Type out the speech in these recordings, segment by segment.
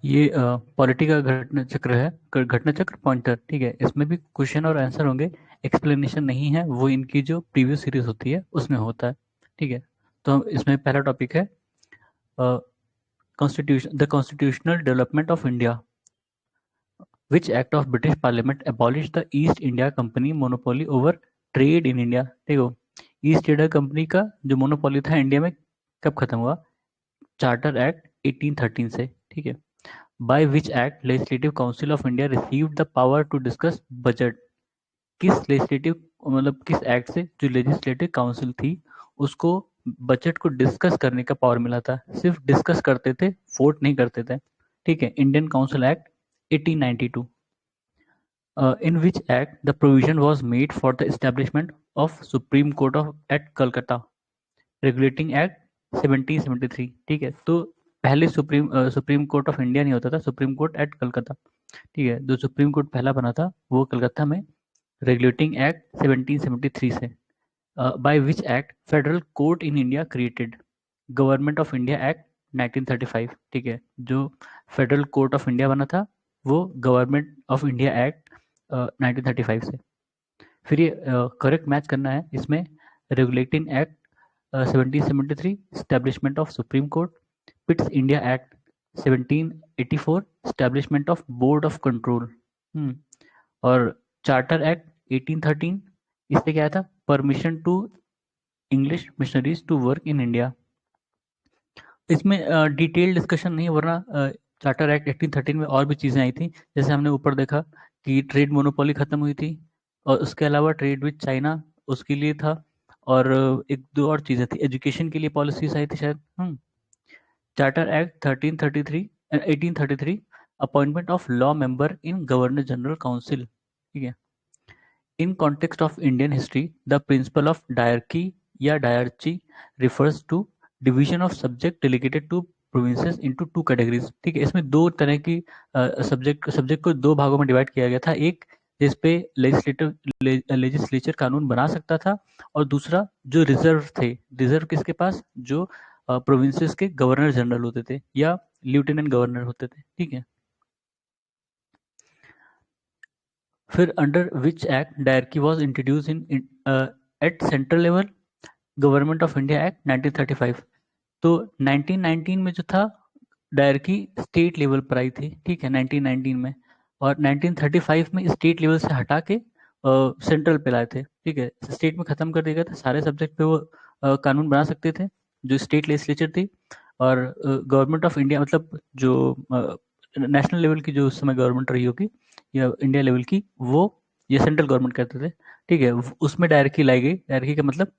ये पॉलिटी का घटना चक्र है, घटना चक्र पॉइंटर, ठीक है। इसमें भी क्वेश्चन और आंसर होंगे, एक्सप्लेनेशन नहीं है, वो इनकी जो प्रीवियस सीरीज होती है उसमें होता है, ठीक है। तो इसमें पहला टॉपिक है constitution, the constitutional development of India, which act of British parliament abolish the east India company monopoly over trade in India. देखो, ईस्ट इंडिया कंपनी का जो मोनोपोली था इंडिया में कब खत्म हुआ? चार्टर एक्ट 1813 से, ठीक है। By which act Legislative Council of India received the power to discuss budget? किस लेजिस्लेटिव, मतलब किस एक्ट से जो लेजिस्लेटिव काउंसिल थी उसको बजट को डिस्कस करने का पावर मिला था? सिर्फ डिस्कस करते थे, वोट नहीं करते थे, ठीक है। Indian council act 1892, in which act the provision was made for the establishment of Supreme Court of at Calcutta, regulating act 1773, ठीक है। तो पहले सुप्रीम कोर्ट ऑफ इंडिया नहीं होता था, सुप्रीम कोर्ट एट कलकत्ता, ठीक है। जो सुप्रीम कोर्ट पहला बना था वो कलकत्ता में, रेगुलेटिंग एक्ट 1773 से। By which act federal court in India created? Government of India act 1935, ठीक है। जो फेडरल कोर्ट ऑफ इंडिया बना था वो गवर्नमेंट ऑफ इंडिया एक्ट 1935 से। फिर ये करेक्ट मैच करना है इसमें, regulating act 1773, establishment of Supreme Court, Pitt's India Act 1784, establishment of Board of Control, और चार्टर एक्ट 1813, इससे क्या था? Permission to English missionaries to work in India. इसमें डिटेल डिस्कशन नहीं, वरना चार्टर एक्ट 1813 में और भी चीज़ें आई थी, जैसे हमने ऊपर देखा कि ट्रेड मोनोपोली खत्म हुई थी, और उसके अलावा ट्रेड विद चाइना उसके लिए था, और एक दो और चीज़ें थी, एजुकेशन के लिए पॉलिसीज आई थी शायद। Charter act 1833, appointment of law member in governor general council, ठीक है। In context of Indian history the principle of dyarchy या dyarchy refers to division of subject delegated to provinces into two categories, ठीक है। इसमें दो तरह की subject को दो भागों में डिवाइड किया गया था, एक जिसपे लेजिस्लेचर कानून बना सकता था, और दूसरा जो रिजर्व थे। रिजर्व किसके पास? जो प्रोविंसेस के गवर्नर जनरल होते थे या लेफ्टिनेंट गवर्नर होते थे, ठीक है। फिर under which act dyarchy was introduce in at central level? Government of India act 1935। तो 1919 में जो था डायरकी स्टेट लेवल पर आई थी, ठीक है, 1919 में, और 1935 में स्टेट लेवल से हटा के सेंट्रल पे लाए थे, ठीक है। स्टेट में खत्म कर दिया गया था, सारे सब्जेक्ट पे वो कानून बना सकते थे जो स्टेट लेजिस्लेचर थी, और गवर्नमेंट ऑफ इंडिया, मतलब जो नेशनल लेवल की जो उस समय गवर्नमेंट रही होगी या इंडिया लेवल की, वो ये सेंट्रल गवर्नमेंट करते थे, ठीक है। उसमें डायरेक्टली लाई गई। डायरेक्टली का मतलब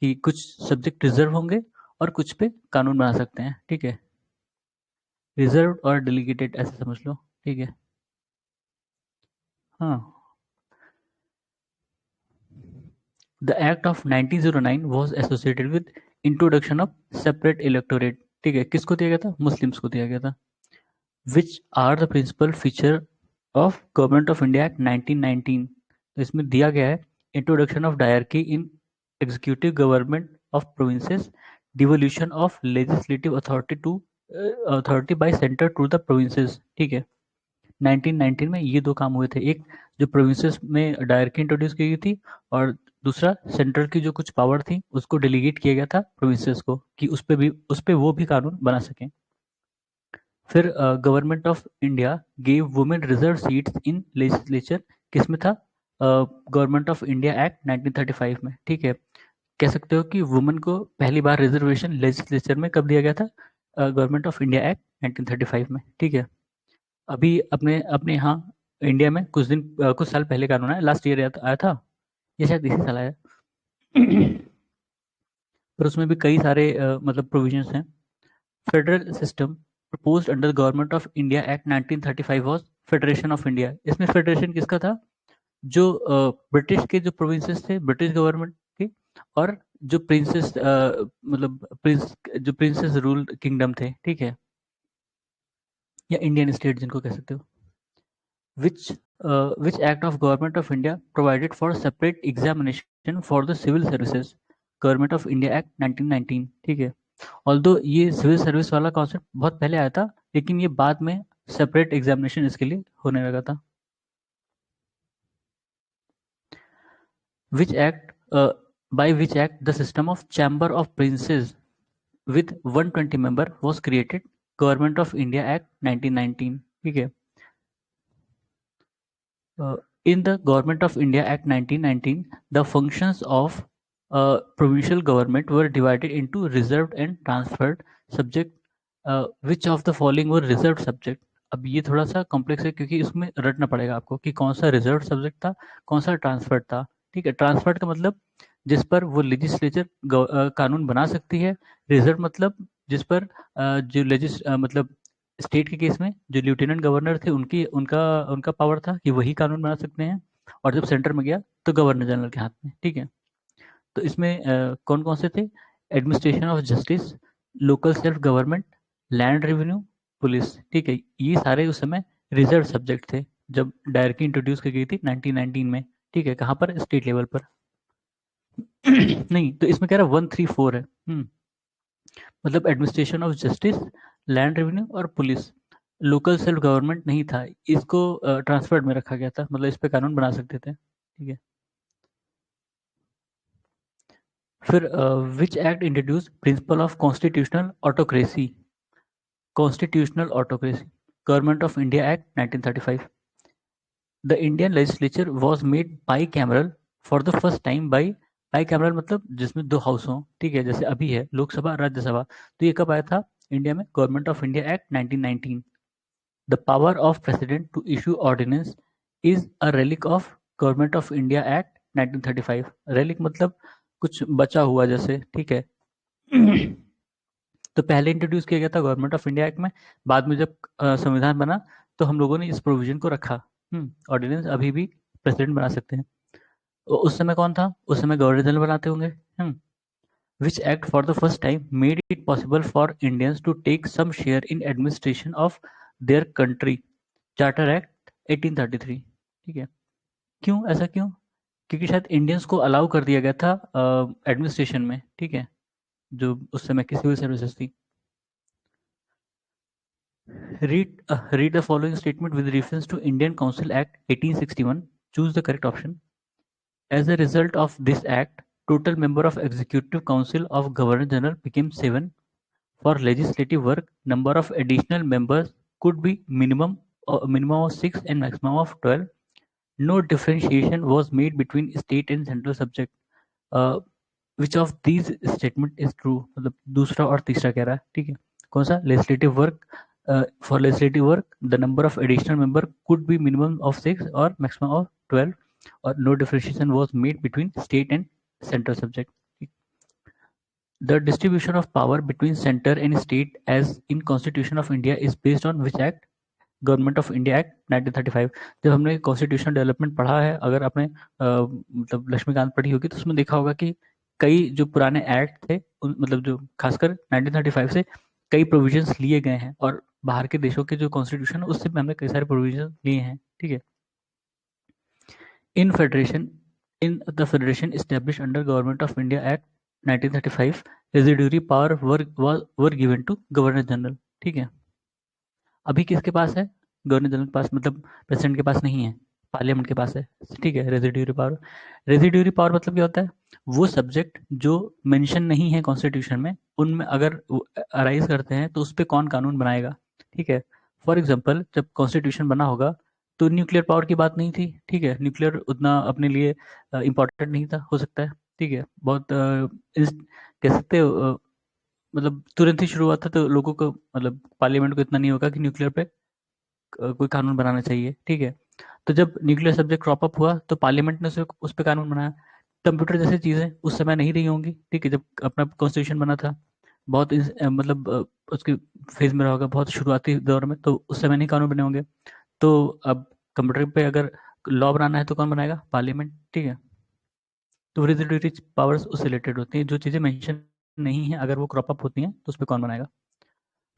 कि कुछ सब्जेक्ट रिजर्व होंगे और कुछ पे कानून बना सकते हैं, ठीक है। रिजर्व और डेलीगेटेड ऐसे समझ लो, ठीक है। हाँ, the act of 1909 was associated with introduction of separate electorate, ठीक है। किसको दिया गया था? मुस्लिम्स को दिया गया था। Which are the principal feature of government of India act 1919? तो इसमें दिया गया है introduction of dyarchy in executive government of provinces, devolution of legislative authority by centre to the provinces, ठीक है। 1919 में ये दो काम हुए थे, एक जो प्रोविंसेस में डायरकी इंट्रोड्यूस की गई थी, और दूसरा सेंट्रल की जो कुछ पावर थी उसको डेलीगेट किया गया था प्रोविंसेस को, कि उस पे वो भी कानून बना सकें। फिर government of India gave women reserve seats in legislature, किसमें था? गवर्नमेंट ऑफ इंडिया एक्ट 1935 में, ठीक है। कह सकते हो कि वुमेन को पहली बार रिजर्वेशन लेजिस्लेचर में कब दिया गया था? गवर्नमेंट ऑफ इंडिया एक्ट 1935 में, ठीक है। अभी अपने अपने यहाँ इंडिया में कुछ साल पहले कानून आया, लास्ट ईयर आया था, ये शायद इसी साल आया। पर उसमें भी कई सारे मतलब प्रोविजंस हैं। Federal system proposed under government of India act 1935 was federation of India. इसमें फेडरेशन किसका था? जो ब्रिटिश के जो प्रोविंसेस थे, ब्रिटिश गवर्नमेंट के, और जो प्रिंसेस मतलब प्रिंसेस रूल किंगडम थे, ठीक है, या इंडियन स्टेट जिनको कह सकते हो। Which act of government of India provided for separate examination for the civil services? Government of India act 1919, ठीक है। ऑल्दो ये सिविल सर्विस वाला कॉन्सेप्ट बहुत पहले आया था, लेकिन ये बाद में सेपरेट एग्जामिनेशन इसके लिए होने लगा था। Which act by which act the system of Chamber of Princes with 120 member was created? Government of India Act 1919. ठीक है। In the Government of India Act 1919, the functions of provincial government were divided into reserved and transferred subject. Which of the following were reserved subject? अब ये थोड़ा सा complex है क्योंकि इसमें रटना पड़ेगा आपको कि कौन सा रिजर्व सब्जेक्ट था, कौन सा ट्रांसफर्ड था। ठीक है, ट्रांसफर्ड का मतलब जिस पर वो लेजिस्लेचर कानून बना सकती है। रिजर्व मतलब जिस पर जो मतलब स्टेट के केस में जो लेफ्टिनेंट गवर्नर थे उनकी उनका उनका पावर था कि वही कानून बना सकते हैं, और जब सेंटर में गया तो गवर्नर जनरल के हाथ में। ठीक है, तो इसमें कौन कौन से थे? Administration of justice, local self government, land revenue, police. ठीक है, ये सारे उस समय रिजर्व सब्जेक्ट थे जब डायरेक्टली इंट्रोड्यूस की गई थी 1919 में। ठीक है, कहाँ पर? स्टेट लेवल पर। नहीं, तो इसमें कह रहा है 134 है। मतलब administration of justice, land revenue और पुलिस। लोकल सेल्फ गवर्नमेंट नहीं था, इसको ट्रांसफर्ड में रखा गया था, मतलब इस पे कानून बना सकते थे। ठीक है, फिर which act introduce principle of constitutional autocracy? Constitutional autocracy, government of India act 1935। The Indian legislature was made by cameral for the first time by cameral मतलब जिसमें दो हाउस हों। ठीक है, जैसे अभी है लोकसभा राज्यसभा, तो ये कब आया था इंडिया में? Government of India act 1919। The power of president to issue ordinance is a relic of government of India act 1935। relic मतलब कुछ बचा हुआ जैसे। ठीक है। तो पहले इंट्रोड्यूस किया गया था गवर्नमेंट ऑफ इंडिया एक्ट में, बाद में जब संविधान बना तो हम लोगों ने इस प्रोविजन को रखा। ऑर्डिनेंस अभी भी प्रेसिडेंट बना सकते हैं। उस समय कौन था? उस समय गवर्नर जनरल बनाते होंगे। Which act for the first time made it possible for Indians to take some share in administration of their country? Charter act 1833। ठीक है, क्यों ऐसा क्यों? क्योंकि शायद इंडियंस को अलाउ कर दिया गया था एडमिनिस्ट्रेशन में। ठीक है, जो उस समय की सिविल सर्विसेज थी। Read the following statement with reference to Indian council act 1861। Choose the correct option. As a result of this act, total member of Executive Council of Governor General became 7. For legislative work, number of additional members could be minimum of 6 and maximum of 12. No differentiation was made between state and central subject. Uh, which of these statement is true? मतलब दूसरा और तीसरा कह रहा है। ठीक है, कौन सा? legislative work, for legislative work the number of additional member could be minimum of 6 और maximum of 12, और no differentiation was made between state and central subject. The distribution of power between center and state as in Constitution of India is based on which act? Government of India act 1935। जब हमने constitution development पढ़ा है, अगर आपने मतलब लक्ष्मीकांत पढ़ी होगी तो उसमें देखा होगा कि कई जो पुराने एक्ट थे मतलब जो खासकर 1935 से कई प्रोविजंस लिए गए हैं, और बाहर के देशों के जो कॉन्स्टिट्यूशन उससे भी हमने कई सारे प्रोविजन लिए हैं। ठीक है, in the federation establish under government of India act 1935 residuary power were given to governor general. ठीक है, अभी किसके पास है? गवर्नर जनरल के पास, मतलब प्रेसिडेंट के पास नहीं है, पार्लियामेंट के पास है। ठीक है, रेजिड्यूरी पावर। रेजिड्यूरी पावर मतलब क्या होता है? वो सब्जेक्ट जो मेंशन नहीं है कॉन्स्टिट्यूशन में, उनमें अगर अराइज करते हैं तो उस पर कौन कानून बनाएगा? ठीक है, फॉर एग्जाम्पल जब कॉन्स्टिट्यूशन बना होगा तो न्यूक्लियर पावर की बात नहीं थी। ठीक है, न्यूक्लियर उतना अपने लिए इम्पोर्टेंट नहीं था, हो सकता है। ठीक है, बहुत कह सकते हो मतलब तुरंत ही शुरू हुआ था, तो लोगों को मतलब पार्लियामेंट को इतना नहीं होगा कि न्यूक्लियर पे कोई कानून बनाना चाहिए। ठीक है, तो जब न्यूक्लियर सब्जेक्ट क्रॉप अप हुआ तो पार्लियामेंट ने उस पर कानून बनाया। कंप्यूटर जैसी चीज़ें उस समय नहीं रही होंगी। ठीक है, जब अपना कॉन्स्टिट्यूशन बना था बहुत मतलब उसके फेज में रहा होगा बहुत शुरुआती दौर में, तो उस समय नहीं कानून बने होंगे। तो अब कंप्यूटर पे अगर लॉ बनाना है तो कौन बनाएगा? पार्लियामेंट। ठीक है, तो रेजिड्यूरी पावर्स उससे रिलेटेड होती हैं, जो चीज़ें मेंशन नहीं है अगर वो क्रॉप अप होती हैं तो उस पर कौन बनाएगा?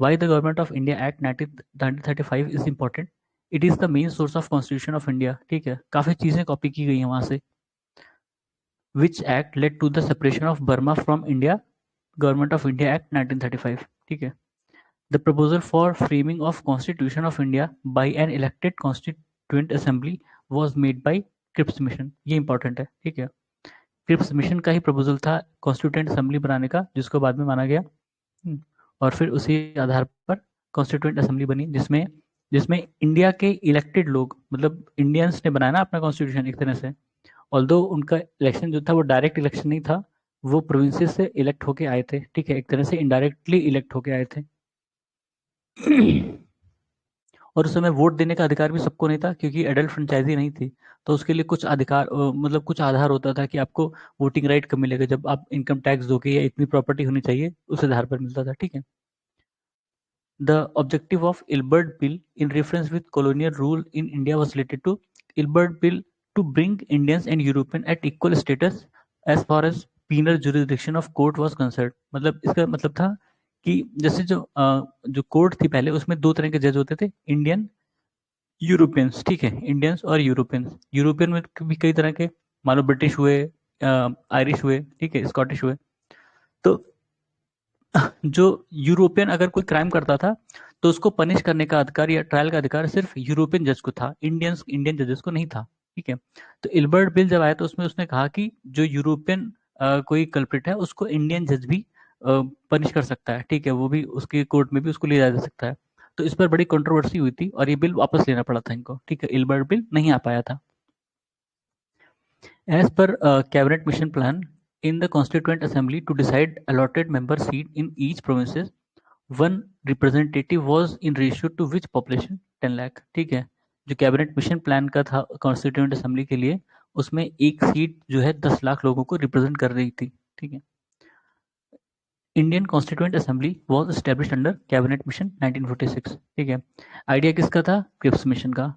Why the government of India act 1935 is important? It is the main source of constitution of India. ठीक है, काफ़ी चीज़ें कॉपी की गई हैं वहाँ से। Which act led to the separation of Burma from India? Government of India act 1935। ठीक है, the proposal for framing of constitution of India by an elected constituent assembly was made by Cripps mission. ये important है, ठीक है। Cripps mission का ही proposal था constituent assembly बनाने का, जिसको बाद में माना गया। और फिर उसी आधार पर कॉन्स्टिट्यूएंट असेंबली बनी, जिसमें जिसमें इंडिया के इलेक्टेड लोग, मतलब इंडियंस ने बनाया ना अपना कॉन्स्टिट्यूशन एक तरह से। ऑल्दो उनका इलेक्शन जो था वो डायरेक्ट इलेक्शन नहीं था, वो प्रोविंसेस से इलेक्ट होके आए थे, ठीक है, एक तरह से इनडायरेक्टली इलेक्ट होके आए थे। और उस समय वोट देने का अधिकार भी सबको नहीं था, क्योंकि एडल्ट फ्रेंचाइजी नहीं थी। तो उसके लिए कुछ अधिकार, मतलब कुछ आधार होता था कि आपको वोटिंग राइट कब मिलेगा, जब आप इनकम टैक्स दोगे या इतनी प्रॉपर्टी होनी चाहिए, उस आधार पर मिलता था, ठीक है। The objective of Ilbert Bill in reference with colonial rule in India was related to Ilbert Bill to bring Indians and European at equal status as far as penal jurisdiction of court was concerned। मतलब इसका मतलब था कि जैसे जो court थी पहले, उसमें दो तरह के जज होते थे, इंडियन, यूरोपियंस, ठीक है, इंडियंस और यूरोपियंस। यूरोपियन में भी कई तरह के, मान लो ब्रिटिश हुए, आयरिश हुए, ठीक है, स्कॉटिश हुए। तो जो यूरोपियन अगर कोई क्राइम करता था तो उसको पनिश करने का अधिकार या ट्रायल का अधिकार सिर्फ यूरोपियन जज को था, इंडियन जजेस को नहीं था, ठीक है। तो इल्बर्ट बिल जब आया तो उसमें उसने कहा कि जो यूरोपियन कोई कल्प्रिट है उसको इंडियन जज भी पनिश कर सकता है, ठीक है, वो भी उसके कोर्ट में भी उसको ले जा सकता है। तो इस पर बड़ी कंट्रोवर्सी हुई थी और ये बिल वापस लेना पड़ा था इनको, ठीक है, इल्बर्ट बिल नहीं आ पाया था। As per cabinet mission plan in the constituent assembly to decide allotted member seat in each provinces, one representative was in ratio to which population 10 lakh, ठीक है। जो कैबिनेट मिशन प्लान का था कॉन्स्टिट्यूएंट असेंबली के लिए, उसमें एक सीट जो है 10 लाख लोगों को रिप्रेजेंट कर रही थी, ठीक है। Indian constituent assembly was established under cabinet mission 1946, ठीक है। आइडिया किसका था? क्रिप्स मिशन का।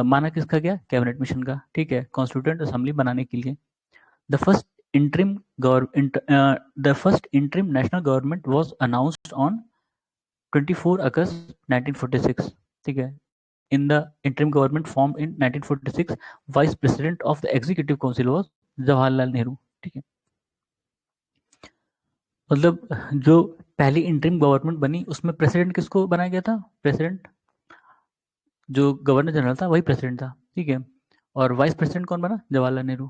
माना किसका गया? कैबिनेट मिशन का, ठीक है, कॉन्स्टिट्यूएंट असेंबली बनाने के लिए। The first interim the first interim national government was announced on 24 August 1946, ठीक है। In the interim government formed in 1946, vice president of the executive council was Jawaharlal Nehru, ठीक है। मतलब जो पहली इंटरिम गवर्नमेंट बनी उसमें प्रेसिडेंट किसको बनाया गया था? प्रेसिडेंट, जो गवर्नर जनरल था वही प्रेसिडेंट था, ठीक है। और वाइस प्रेसिडेंट कौन बना? Jawaharlal Nehru,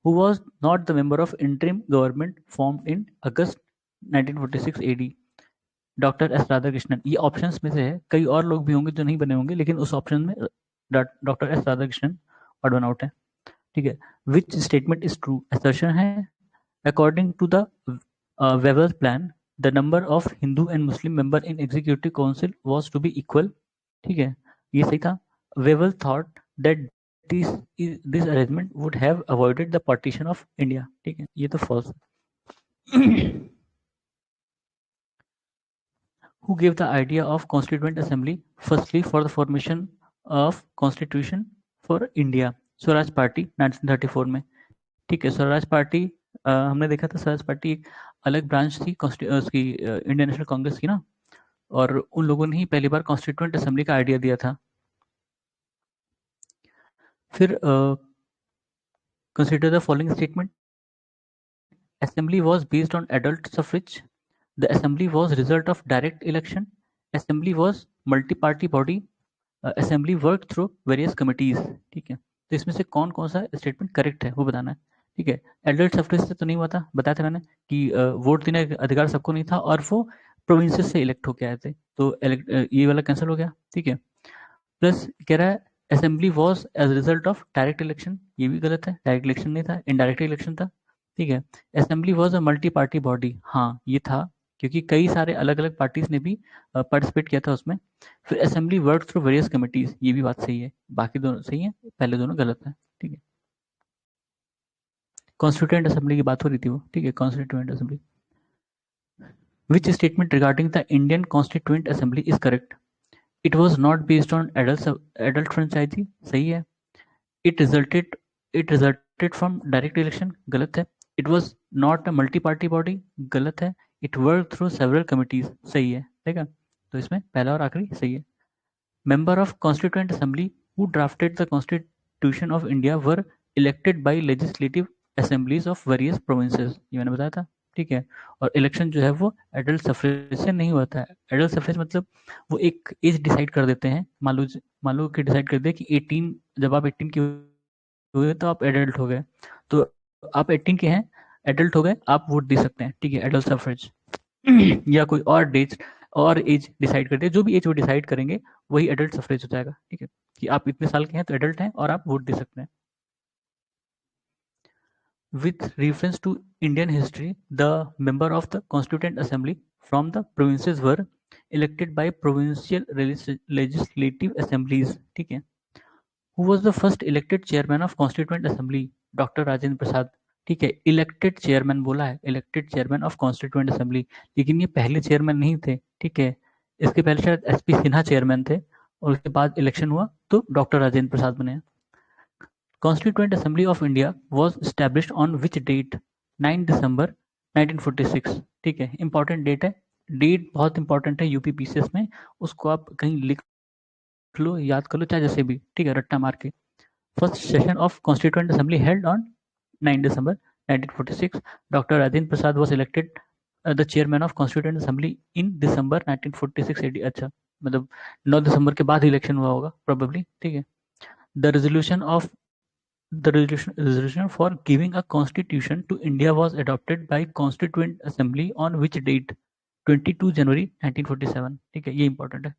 who was not the member of interim government formed in August 1946 AD। Doctor S Radhakrishnan. ये ऑप्शंस में से है, कई और लोग भी होंगे जो नहीं बने होंगे, लेकिन उस ऑप्शन में doctor S Radhakrishnan odd one out है, ठीक है। Which statement is true? Assertion है, according to the Wavell plan the number of Hindu and Muslim member in executive council was to be equal, ठीक है, ये सही था। Wavell thought that this arrangement would have avoided the partition of India, ठीक है, ये तो फॉल्स है। Who gave the idea of constituent assembly firstly for the formation of constitution for India? Swaraj party 1934 में, ठीक है। स्वराज पार्टी हमने देखा था, स्वराज पार्टी एक अलग ब्रांच थी उसकी इंडियन नेशनल कांग्रेस की ना, और उन लोगों ने ही पहली बार कॉन्स्टिट्यूएंट असेंबली का आइडिया दिया था। फिर consider the following statement. Assembly was based on adult suffrage. The assembly was result of direct election. Assembly was multi party body. Assembly work through various committees, ठीक है। तो इसमें से कौन कौन सा स्टेटमेंट करेक्ट है वो बताना है, ठीक है। एडल्ट सफरेज से तो नहीं हुआ था, बताया था मैंने कि वोट देने का अधिकार सबको नहीं था, और वो प्रोविंसेस से इलेक्ट होके आए थे, तो ये वाला कैंसिल हो गया, ठीक है। प्लस कह रहा है assembly was as result of direct election, ये भी गलत है, डायरेक्ट इलेक्शन नहीं था, इनडायरेक्ट इलेक्शन था, ठीक है। Assembly was a multi party body, हाँ ये था, क्योंकि कई सारे अलग अलग पार्टीज ने भी पार्टिसिपेट किया था उसमें। फिर assembly work through various committees, ये भी बात सही है, बाकी दोनों सही है, पहले दोनों गलत है, ठीक है। कॉन्स्टिट्यूएंट असेंबली की बात हो रही थी वो, ठीक है, constituent assembly. Which statement regarding the Indian constituent assembly is correct? It was not based on adult franchise, सही है। It resulted it resulted from direct election, गलत है। It was not a multi party body, गलत है। It work through several committees, सही है, ठीक है। तो इसमें पहला और आखिरी सही है। Member of constituent assembly who drafted the constitution of India were elected by legislative assemblies of various provinces, ये मैंने बताया था, ठीक है। और इलेक्शन जो है वो एडल्ट सफरेज से नहीं होता है। एडल्ट सफरेज मतलब वो एक एज डिसाइड कर देते हैं, मान लो कि डिसाइड कर दिया कि 18, जब आप 18 के हुए तो आप एडल्ट हो गए, तो आप 18 के हैं, एडल्ट हो गए, आप वोट दे सकते हैं, ठीक है, एडल्ट सफरेज। या कोई और एज डिसाइड करते हैं, जो भी एज वो डिसाइड करेंगे वही एडल्ट सफरेज हो जाएगा, ठीक है, कि आप इतने साल के हैं तो एडल्ट हैं और आप वोट दे सकते हैं। With reference to Indian history, the member of the Constituent Assembly from the provinces were elected by provincial legislative assemblies. ठीक है. Who was the first elected chairman of Constituent Assembly? Dr. Rajendra Prasad. ठीक है, elected chairman बोला है, elected chairman of constituent assembly, लेकिन ये पहले chairman नहीं थे, ठीक है, इसके पहले शायद एसपी सिन्हा चेयरमैन थे, और उसके बाद इलेक्शन हुआ तो डॉक्टर राजेंद्र प्रसाद बने। Constituent Assembly of India was established on which date? 9 दिसंबर 1946। ठीक है, इंपॉर्टेंट डेट है, डेट बहुत इंपॉर्टेंट है यूपी पीसीएस में, उसको आप कहीं लिख लो, याद कर लो, चाहे जैसे भी, ठीक है, रट्टा मार के। First session of constituent assembly held on 9 December 1946। Doctor Rajendra Prasad was elected the chairman of constituent assembly in December 1946 AD। अच्छा, मतलब 9 दिसंबर के बाद इलेक्शन हुआ होगा प्रोबेबली, ठीक है। The resolution of The resolution for giving a constitution to India was adopted by Constituent Assembly on which date? 22 जनवरी 1947। ठीक है, ये इंपॉर्टेंट है।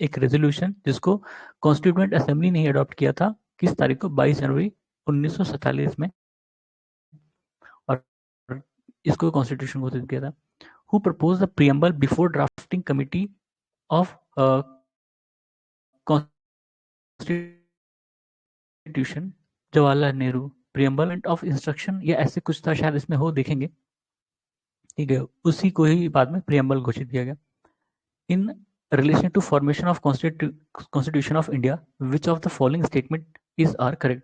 एक रेजोल्यूशन जिसको कॉन्स्टिट्यूएंट असेंबली ने अडॉप्ट किया था, किस तारीख को? 22 जनवरी 1947 में, और इसको कॉन्स्टिट्यूशन घोषित किया था। Who proposed the preamble before drafting committee of constitution? Jawaharlal Nehru. Preamble of instruction या ऐसे कुछ था शायद, इसमें हो, देखेंगे, ठीक है, उसी को ही बाद में प्रियम्बल घोषित किया गया। In relation to formation of constitution of India, which of the following statement is are correct?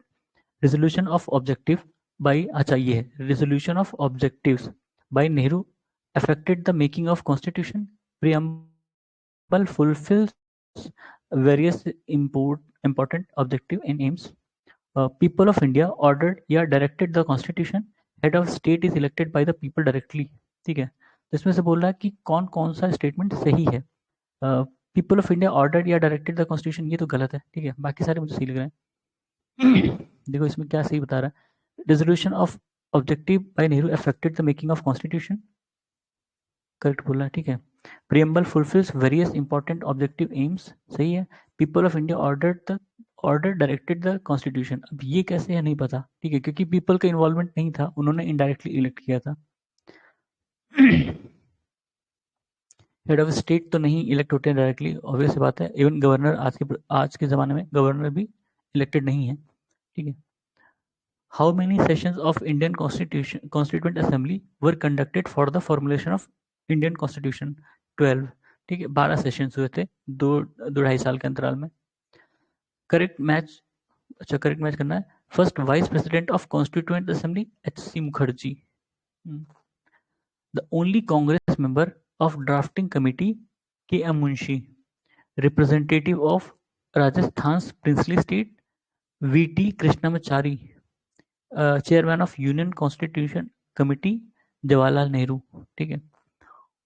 Resolution of objective by, अच्छा ये है, resolution of objectives by Nehru affected the making of constitution. Preamble fulfills various important objective and aims. People of India ordered या directed the constitution. Head of state is elected by the people directly। ठीक है, तो इसमें से बोल रहा है कि कौन कौन सा स्टेटमेंट सही है। पीपल ऑफ इंडिया ऑर्डर्ड या डायरेक्टेड द कॉन्स्टिट्यूशन, ये तो गलत है, ठीक है, बाकी सारे मुझे सही लग रहे हैं। देखो इसमें क्या सही बता रहा है, resolution of objective by Nehru affected the making of constitution, correct बोला है, ठीक है। Preamble fulfils various important objective aims, सही है। People of India order directed the constitution, अब ये कैसे है नहीं पता, ठीक है, क्योंकि पीपल का इन्वॉल्वमेंट नहीं था, उन्होंने इनडायरेक्टली इलेक्ट किया था। हेड ऑफ स्टेट तो नहीं इलेक्ट होते हैं डायरेक्टली, ऑब्वियस बात है, इवन गवर्नर आज के ज़माने में गवर्नर भी इलेक्टेड नहीं है, ठीक है। How many sessions of Indian constituent assembly were conducted for the formulation of Indian constitution? 12, ठीक है, 12 सेशंस हुए थे, दो 2.5 साल के अंतराल में। करेक्ट मैच, अच्छा करेक्ट मैच करना है। First vice president of constituent assembly H C. Mukherjee. The only Congress member of drafting committee K M. Munshi. Representative of Rajasthan princely state V T. Krishnamachari. Chairman of union constitution committee Jawaharlal Nehru, ठीक है।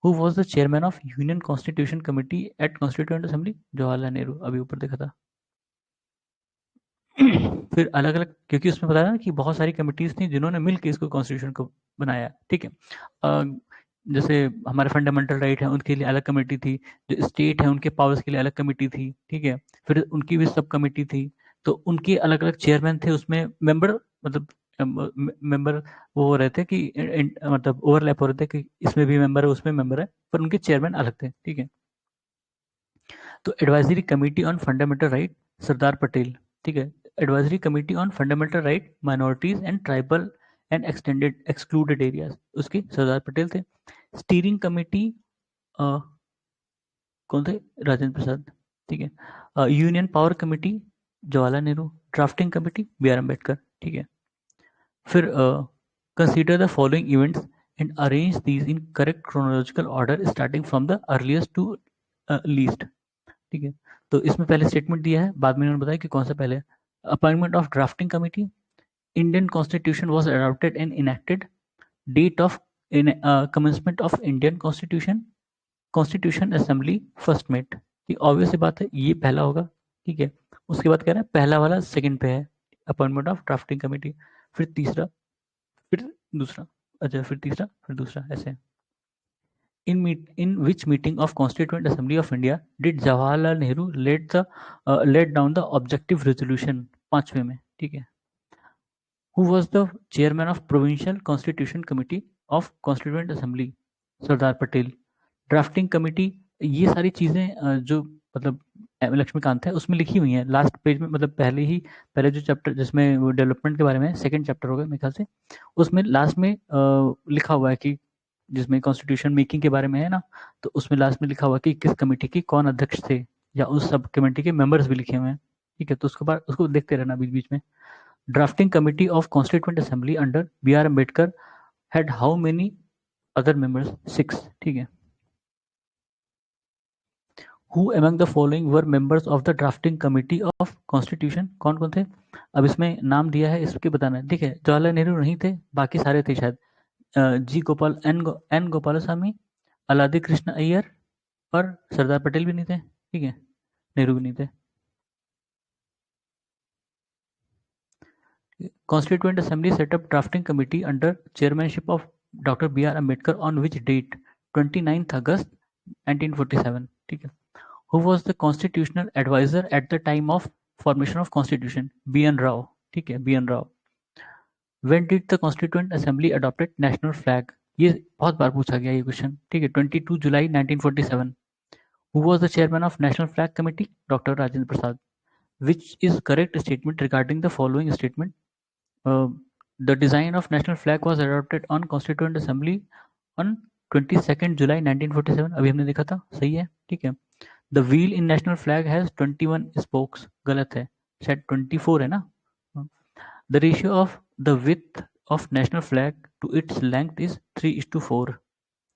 Who was the chairman of union constitution committee at constituent assembly? Jawaharlal Nehru, अभी ऊपर देखा था। फिर अलग अलग, क्योंकि उसमें बताया ना कि बहुत सारी कमिटीज थी जिन्होंने मिलकर इसको कॉन्स्टिट्यूशन को बनाया, ठीक है। जैसे हमारे फंडामेंटल राइट है उनके लिए अलग कमेटी थी, जो स्टेट है उनके पावर्स के लिए अलग कमेटी थी, ठीक है, फिर उनकी भी सब कमेटी थी, तो उनके अलग अलग चेयरमैन थे, उसमें मेंबर, मतलब मेंबर वो हो रहे थे कि मतलब ओवरलैप हो रहे थे कि इसमें भी मेंबर है उसमें मेंबर है, पर उनके चेयरमैन अलग थे, ठीक है। तो advisory committee on fundamental right Sardar Patel, ठीक है। Advisory committee on fundamental right minorities and tribal and extended excluded areas, उसके सरदार पटेल थे। स्टीयरिंग कमेटी कौन थे? राजेंद्र प्रसाद, ठीक है। Union power committee Jawaharlal Nehru. Drafting committee B R Ambedkar, ठीक है। फिर consider the following events and arrange these in correct chronological order starting from the earliest to least, ठीक है। तो इसमें पहले स्टेटमेंट दिया है, बाद में उन्होंने बताया कि कौन सा पहले। Appointment of drafting committee, Indian constitution was adopted and enacted date of commencement of Indian constitution assembly first met. ये ऑब्वियस सी बात है, ये पहला होगा। ठीक है, उसके बाद कह रहे हैं पहला वाला सेकंड पे है, अपॉइंटमेंट ऑफ ड्राफ्टिंग कमेटी, फिर तीसरा, फिर दूसरा, अच्छा फिर तीसरा, फिर दूसरा, ऐसे। In which meeting of Constituent Assembly of India did Jawaharlal Nehru laid down the objective resolution? पांचवे में, ठीक है। Who was the chairman of Provincial Constitution Committee of Constituent Assembly? Sardar Patel. Drafting committee, ये सारी चीजें जो मतलब लक्ष्मीकांत है उसमें लिखी हुई हैं लास्ट पेज में, मतलब पहले जो चैप्टर जिसमें वो डेवलपमेंट के बारे में, सेकंड चैप्टर होगा मेरे ख्याल से, उसमें लास्ट में लिखा हुआ है कि जिसमें कॉन्स्टिट्यूशन मेकिंग के बारे में है ना, तो उसमें लास्ट में लिखा हुआ कि किस कमेटी के कौन अध्यक्ष थे, या उस सब कमेटी के मेंबर्स भी लिखे हुए हैं। ठीक है, तो उसके बाद उसको देखते रहना बीच बीच में। Drafting committee of constituent assembly under B R Ambedkar had how many other members? 6। ठीक है। Who among the following were members of the drafting committee of constitution? कौन कौन थे? अब इसमें नाम दिया है, इसके बताना है। ठीक है, जवाहरलाल नेहरू नहीं थे, बाकी सारे थे शायद। जी गोपाल एन गोपालस्वामी, अलादी कृष्ण अय्यर, और सरदार पटेल भी नहीं थे। ठीक है, नेहरू भी नहीं थे। Constituent Assembly set up drafting committee under chairmanship of Dr. B.R. Ambedkar on which date? 29th August 1947. ठीक है। Who was the constitutional advisor at the time of formation of constitution? B.N. Rao. ठीक है, B.N. Rao. When did the Constituent Assembly adopted national flag? ये बहुत बार पूछा गया ये question. ठीक है, 22 जुलाई 1947. Who was the chairman of National Flag Committee? Dr. Rajendra Prasad. Which is correct statement regarding the following statement? Uh, the design of national flag was adopted on Constituent Assembly on 22nd July 1947. अभी हमने देखा था, सही है। ठीक है। The wheel in national flag has 21 spokes. गलत है, शायद 24 है ना। The ratio of the width of national flag to its length is 3:4.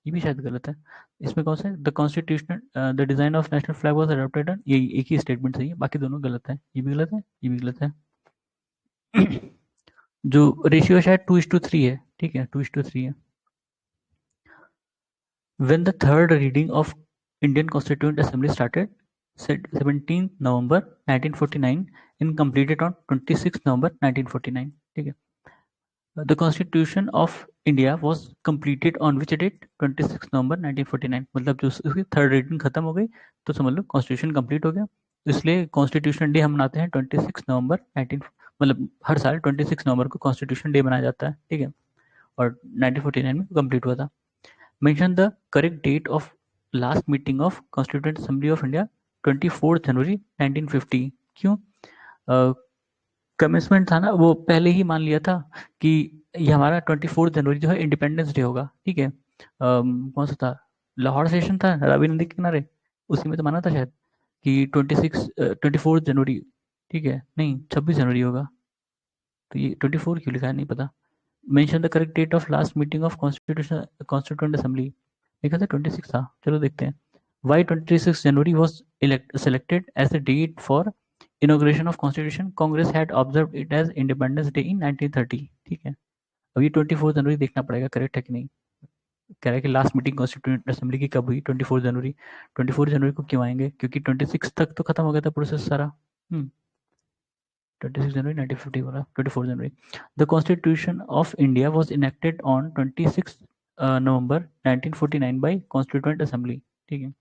ये भी शायद गलत है। इसमें कौन सा है? The constitutional the design of national flag was adopted on, ये एक ही स्टेटमेंट सही है, बाकी दोनों गलत है। ये भी गलत है, ये भी गलत है। जो रेशियो शायद 2:3 है। ठीक है, 2:3 है। When the third reading of Indian Constituent Assembly started, said 17th November 1949 and completed on 26th November 1949. ठीक है। The Constitution of India was completed on which date? 26 November 1949। मतलब जो उसकी थर्ड रीडिंग खत्म हो गई तो समझ लो कॉन्स्टिट्यूशन कंप्लीट हो गया। इसलिए कॉन्स्टिट्यूशन डे हम मनाते हैं 26 नवंबर 19, मतलब हर साल 26 नवंबर को कॉन्स्टिट्यूशन डे मनाया जाता है। ठीक है, और 1949 में कंप्लीट हुआ था। Mention the correct date of last meeting of constituent assembly of India? 24 जनवरी 1950। क्यों? कमिटमेंट था ना, वो पहले ही मान लिया था कि ये हमारा 24 जनवरी जो है इंडिपेंडेंस डे होगा। ठीक है, कौन सा था? लाहौर सेशन था रावी नदी के किनारे, उसी में तो माना था शायद कि 24 जनवरी। ठीक है, नहीं 26 जनवरी होगा, तो ये 24 क्यों लिखा है नहीं पता। Mention the correct date of last meeting of constituent assembly, लिखा था 26 था, चलो देखते हैं। Why 26 January was selected as the date for inauguration of constitution? Congress had observed it as independence day in 1930। ठीक है, अब ये 24 जनवरी देखना पड़ेगा करेक्ट है कि नहीं। कह रहा है कि लास्ट मीटिंग कॉन्स्टिट्यूएंट असेंबली की कब हुई? 24 जनवरी। 24 जनवरी को क्यों आएंगे? क्योंकि 26 तक तो खत्म हो गया था प्रोसेस सारा। 26 January 1950 बोला, 24 January. The Constitution of India was enacted on 26 November 1949 by Constituent Assembly। ठीक है,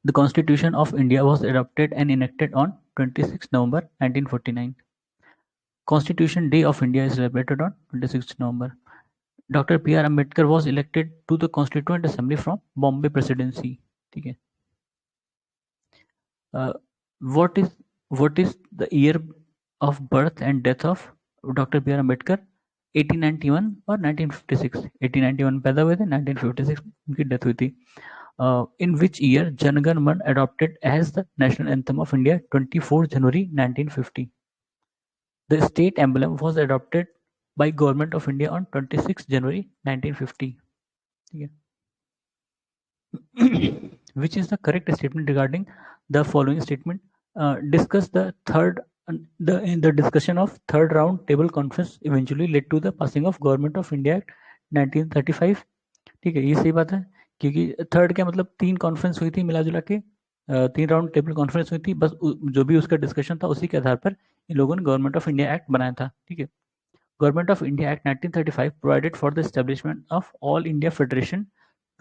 The Constitution of India was adopted and enacted on 26 November 1949. Constitution Day of India is celebrated on 26 November. Dr. B.R. Ambedkar was elected to the Constituent Assembly from Bombay Presidency। ठीक है। What is the year of birth and death of Dr. B.R. Ambedkar? 1891 और 1956? 1891 पैदा हुए थे, 1956 उनकी death हुई थी। In which year Jan Gan Man adopted as the national anthem of India? 24 January 1950. The state emblem was adopted by Government of India on 26 January 1950. ठीक है। Which is the correct statement regarding the following statement? Discuss the third The discussion of third round table conference eventually led to the passing of Government of India Act 1935. ठीक है, ये सही बात है, क्योंकि third क्या मतलब 3 कॉन्फ्रेंस हुई थी मिला जुला के, 3 राउंड टेबल कॉन्फ्रेंस हुई थी, बस जो भी उसका डिस्कशन था उसी के आधार पर इन लोगों ने गवर्नमेंट ऑफ इंडिया एक्ट बनाया था। ठीक है, government of India act 1935 provided for the establishment of all India federation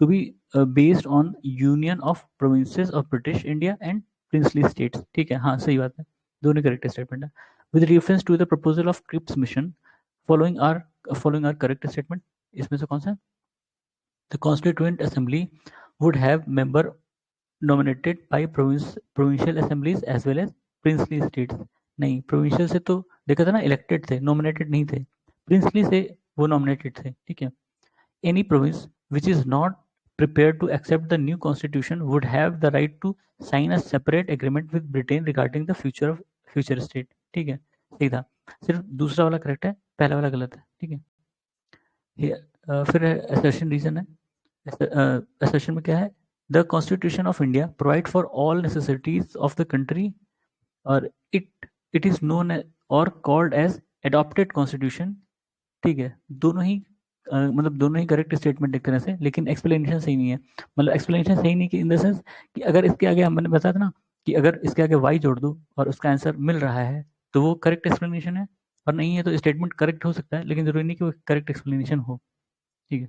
to be based on union of provinces of British India and princely states. ठीक है, हाँ सही बात है, दोनों करेक्ट स्टेटमेंट है। With reference to the proposal of Cripps mission following are correct statement. इसमें से कौन सा? The Constituent Assembly would have member nominated by provincial assemblies as well as princely states। नहीं, provincial से तो देखा था ना, elected थे, nominated नहीं थे, princely से वो nominated थे। ठीक है, any province which is not prepared to accept the new constitution would have the right to sign a separate agreement with Britain regarding the future state। ठीक है, सही था, सिर्फ दूसरा वाला करेक्ट है, पहला वाला गलत है। ठीक है, फिर assertion reason है, assertion में क्या है? The Constitution of India provide for all necessities of the country और it is known or called as adopted constitution। ठीक है, दोनों ही मतलब दोनों ही करेक्ट स्टेटमेंट एक तरह से, लेकिन एक्सप्लेनेशन सही नहीं है। मतलब एक्सप्लेनेशन सही नहीं कि इन द सेंस कि अगर इसके आगे मैंने बताया था ना कि अगर इसके आगे वाई जोड़ दो और उसका आंसर मिल रहा है तो वो करेक्ट एक्सप्लेनेशन है, और नहीं है तो स्टेटमेंट करेक्ट हो सकता है लेकिन जरूरी नहीं कि वो करेक्ट एक्सप्लेनेशन हो। ठीक है,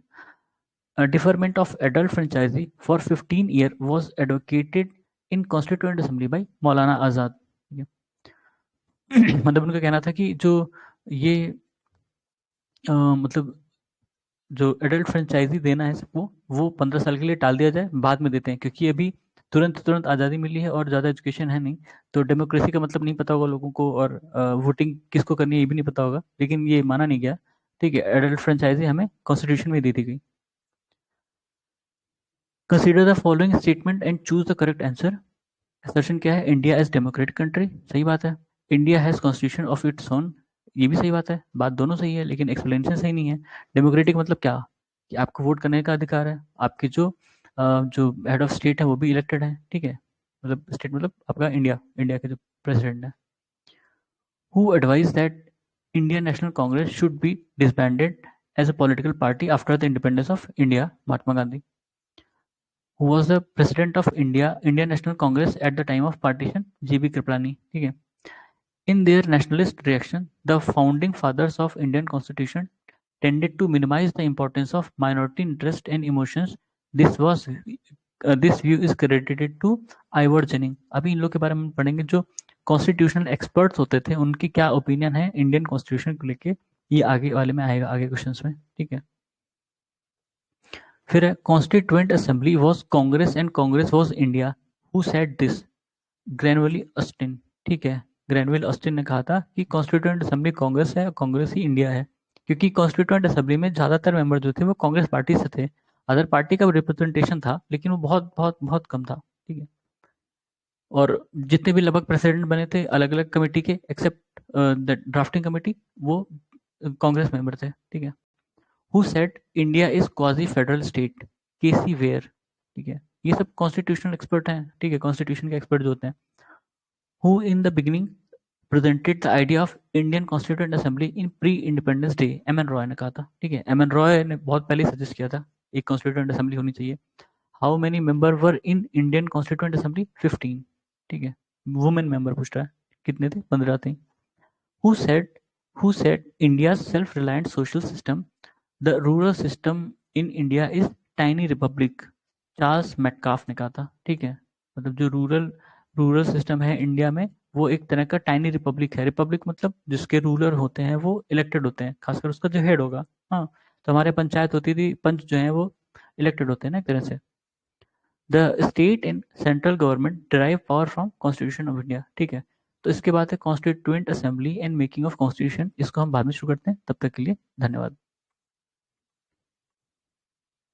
deferment of adult franchisee for 15 years was advocated in Constituent Assembly by मौलाना आज़ाद। मतलब उनका कहना था कि जो ये मतलब जो एडल्ट फ्रेंचाइजी देना है सबको वो 15 साल के लिए टाल दिया जाए, बाद में देते हैं, क्योंकि अभी तुरंत आज़ादी मिली है और ज़्यादा एजुकेशन है नहीं, तो डेमोक्रेसी का मतलब नहीं पता होगा लोगों को, और वोटिंग किसको करनी है ये भी नहीं पता होगा, लेकिन ये माना नहीं गया। ठीक है, एडल्ट फ्रेंचाइजी हमें कॉन्स्टिट्यूशन में दे दी गई। Consider the following statement and choose the correct answer. Assertion क्या है? इंडिया इज डेमोक्रेटिक कंट्री, सही बात है। India has constitution of its own, ये भी सही बात है, बात दोनों सही है लेकिन एक्सप्लेनेशन सही नहीं है। डेमोक्रेटिक मतलब क्या? कि आपको वोट करने का अधिकार है, आपके जो हेड ऑफ स्टेट है वो भी इलेक्टेड है। ठीक है, मतलब स्टेट मतलब आपका इंडिया के जो प्रेसिडेंट है। Who advise that Indian National Congress should be disbanded as a political party after the independence of India? Mahatma Gandhi. Who was the president of Indian National Congress at the time of partition? G.B. Kripalani। ठीक है, in their nationalist reaction, the founding fathers of Indian Constitution tended to minimize the importance of minority interest and emotions. This view is credited to Ivor Jennings। अभी इन लोग के बारे में पढ़ेंगे, जो constitutional experts होते थे उनकी क्या ओपिनियन है इंडियन कॉन्स्टिट्यूशन को लेके, ये आगे वाले में आएगा, आगे क्वेश्चंस में। ठीक है, फिर है constituent assembly was Congress and Congress was India. Who said this? Granville Austin. ठीक है, ग्रैनविल ऑस्टिन ने कहा था कि कॉन्स्टिट्यूएंट असेंबली कांग्रेस है और कांग्रेस ही इंडिया है, क्योंकि कॉन्स्टिट्यूएंट असेंबली में ज्यादातर मेंबर जो थे वो कांग्रेस पार्टी से थे। अदर पार्टी का रिप्रेजेंटेशन था लेकिन वो बहुत बहुत बहुत कम था। ठीक है, और जितने भी लगभग प्रेसिडेंट बने थे अलग अलग कमेटी के एक्सेप्ट द ड्राफ्टिंग कमेटी, वो कांग्रेस मेंबर थे। ठीक है, who said India is quasi federal state? K C Wheare. ठीक है, ये सब कॉन्स्टिट्यूशनल एक्सपर्ट हैं। ठीक है, कॉन्स्टिट्यूशन के एक्सपर्ट जो होते हैं। Who in the beginning presented the idea of Indian constituent assembly in pre independence day? M N Roy ने कहा था। ठीक है, एम एन रॉय ने बहुत पहले सजेस्ट किया था एक कॉन्स्टिट्यूएंट असेंबली होनी चाहिए। How many member were in Indian constituent assembly? 15। ठीक है, वुमेन मेंबर पूछ रहा है, कितने थे? 15 थे। Who said India self reliant social system the rural system in India is tiny Republic? Charles Metcalfe ने कहा था। ठीक है, मतलब जो रूरल सिस्टम है इंडिया में वो एक तरह का टाइनी रिपब्लिक है। रिपब्लिक मतलब जिसके रूलर होते हैं वो इलेक्टेड होते हैं, खासकर उसका जो हेड होगा। हाँ, तो हमारे पंचायत होती थी, पंच जो है वो इलेक्टेड होते हैं ना एक तरह से। The state and central government derive power from constitution of India. ठीक है, तो इसके बाद है constituent assembly and making of constitution, इसको हम बाद में शुरू करते हैं। तब तक के लिए धन्यवाद।